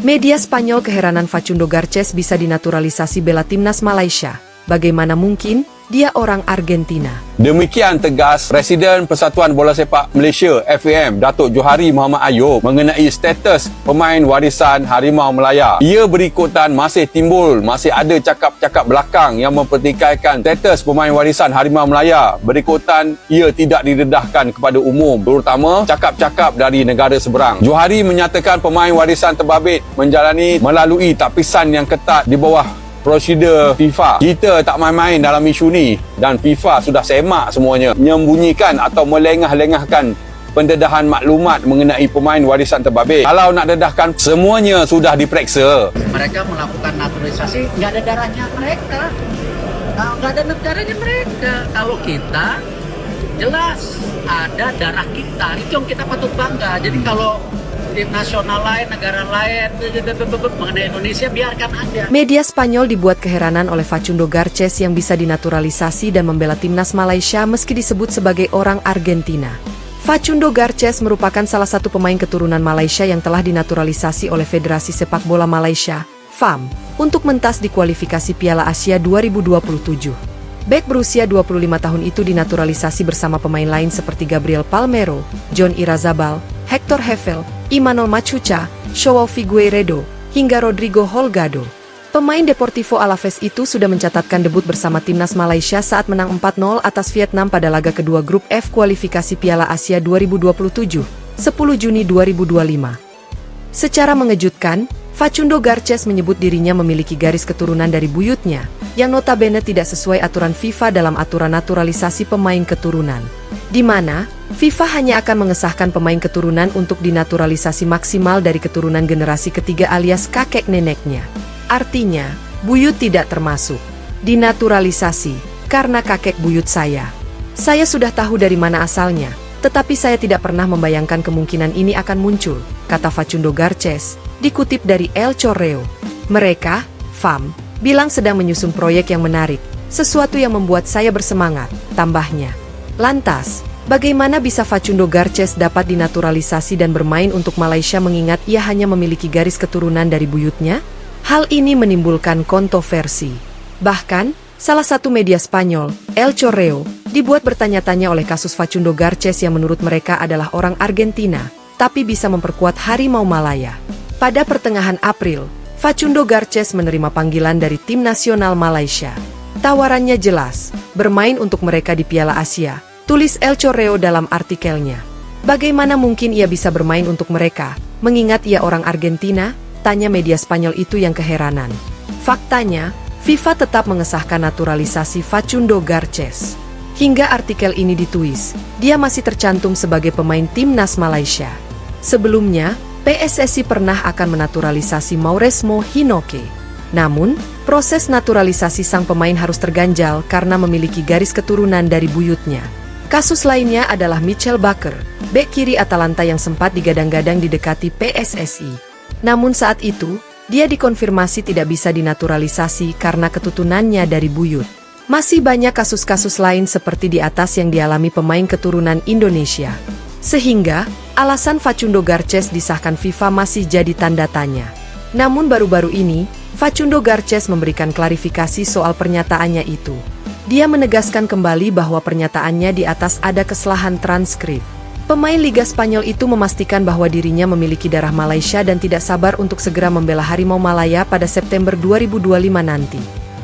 Media Spanyol keheranan Facundo Garcés bisa dinaturalisasi bela timnas Malaysia. Bagaimana mungkin? Dia orang Argentina. Demikian tegas Presiden Persatuan Bola Sepak Malaysia FAM Datuk Johari Muhammad Ayub mengenai status pemain warisan Harimau Melaya. Ia berikutan masih ada cakap-cakap belakang yang mempertikaikan status pemain warisan Harimau Melaya. Berikutan ia tidak didedahkan kepada umum, terutama cakap-cakap dari negara seberang. Johari menyatakan pemain warisan terbabit melalui tapisan yang ketat di bawah prosedur FIFA. Kita tak main-main dalam isu ni dan FIFA sudah semak semuanya, menyembunyikan atau melengah-lengahkan pendedahan maklumat mengenai pemain warisan terbabit. Kalau nak dedahkan, semuanya sudah diperiksa. Mereka melakukan naturalisasi, nggak ada darahnya mereka. Nggak ada negaranya mereka. Kalau kita, jelas ada darah kita. Itu yang kita patut bangga. Jadi kalau tim nasional lain, negara lain mengenai Indonesia, biarkan aja. Media Spanyol dibuat keheranan oleh Facundo Garcés yang bisa dinaturalisasi dan membela timnas Malaysia meski disebut sebagai orang Argentina. Facundo Garcés merupakan salah satu pemain keturunan Malaysia yang telah dinaturalisasi oleh Federasi Sepak Bola Malaysia, FAM, untuk mentas di kualifikasi Piala Asia 2027. Bek berusia 25 tahun itu dinaturalisasi bersama pemain lain seperti Gabriel Palmeiro, John Irazabal, Hector Hefel, Imanol Machuca, Joao Figueiredo, hingga Rodrigo Holgado. Pemain Deportivo Alaves itu sudah mencatatkan debut bersama timnas Malaysia saat menang 4-0 atas Vietnam pada laga kedua grup F kualifikasi Piala Asia 2027, 10 Juni 2025. Secara mengejutkan, Facundo Garcés menyebut dirinya memiliki garis keturunan dari buyutnya, yang notabene tidak sesuai aturan FIFA dalam aturan naturalisasi pemain keturunan, di mana FIFA hanya akan mengesahkan pemain keturunan untuk dinaturalisasi maksimal dari keturunan generasi ketiga alias kakek neneknya. Artinya, buyut tidak termasuk dinaturalisasi, karena kakek buyut saya. Saya sudah tahu dari mana asalnya, tetapi saya tidak pernah membayangkan kemungkinan ini akan muncul, kata Facundo Garcés, dikutip dari El Correo. Mereka, FAM, bilang sedang menyusun proyek yang menarik, sesuatu yang membuat saya bersemangat, tambahnya. Lantas, bagaimana bisa Facundo Garcés dapat dinaturalisasi dan bermain untuk Malaysia mengingat ia hanya memiliki garis keturunan dari buyutnya? Hal ini menimbulkan kontroversi. Bahkan, salah satu media Spanyol, El Correo, dibuat bertanya-tanya oleh kasus Facundo Garcés yang menurut mereka adalah orang Argentina, tapi bisa memperkuat Harimau Malaya. Pada pertengahan April, Facundo Garcés menerima panggilan dari tim nasional Malaysia. Tawarannya jelas, bermain untuk mereka di Piala Asia, tulis El Correo dalam artikelnya. Bagaimana mungkin ia bisa bermain untuk mereka, mengingat ia orang Argentina? Tanya media Spanyol itu yang keheranan. Faktanya, FIFA tetap mengesahkan naturalisasi Facundo Garcés. Hingga artikel ini ditulis, dia masih tercantum sebagai pemain timnas Malaysia. Sebelumnya, PSSI pernah akan menaturalisasi Mauresmo Hinoke. Namun, proses naturalisasi sang pemain harus terganjal karena memiliki garis keturunan dari buyutnya. Kasus lainnya adalah Michel Baker, bek kiri Atalanta yang sempat digadang-gadang didekati PSSI. Namun saat itu, dia dikonfirmasi tidak bisa dinaturalisasi karena ketutunannya dari buyut. Masih banyak kasus-kasus lain seperti di atas yang dialami pemain keturunan Indonesia. Sehingga, alasan Facundo Garcés disahkan FIFA masih jadi tanda tanya. Namun baru-baru ini, Facundo Garcés memberikan klarifikasi soal pernyataannya itu. Dia menegaskan kembali bahwa pernyataannya di atas ada kesalahan transkrip. Pemain Liga Spanyol itu memastikan bahwa dirinya memiliki darah Malaysia dan tidak sabar untuk segera membela Harimau Malaya pada September 2025 nanti.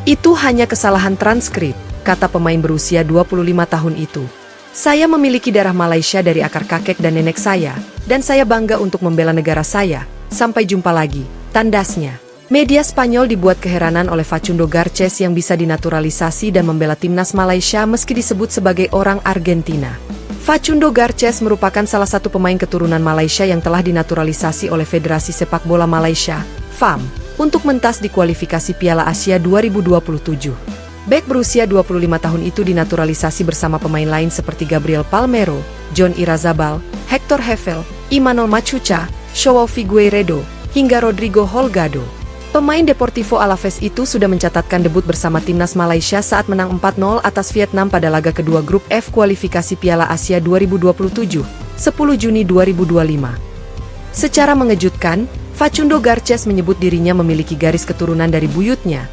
Itu hanya kesalahan transkrip, kata pemain berusia 25 tahun itu. Saya memiliki darah Malaysia dari akar kakek dan nenek saya, dan saya bangga untuk membela negara saya. Sampai jumpa lagi, tandasnya. Media Spanyol dibuat keheranan oleh Facundo Garcés yang bisa dinaturalisasi dan membela timnas Malaysia meski disebut sebagai orang Argentina. Facundo Garcés merupakan salah satu pemain keturunan Malaysia yang telah dinaturalisasi oleh Federasi Sepak Bola Malaysia, FAM, untuk mentas di kualifikasi Piala Asia 2027. Bek berusia 25 tahun itu dinaturalisasi bersama pemain lain seperti Gabriel Palmeiro, John Irazabal, Hector Hefel, Imanol Machuca, Joao Figueiredo, hingga Rodrigo Holgado. Pemain Deportivo Alaves itu sudah mencatatkan debut bersama timnas Malaysia saat menang 4-0 atas Vietnam pada laga kedua grup F kualifikasi Piala Asia 2027, 10 Juni 2025. Secara mengejutkan, Facundo Garces menyebut dirinya memiliki garis keturunan dari buyutnya,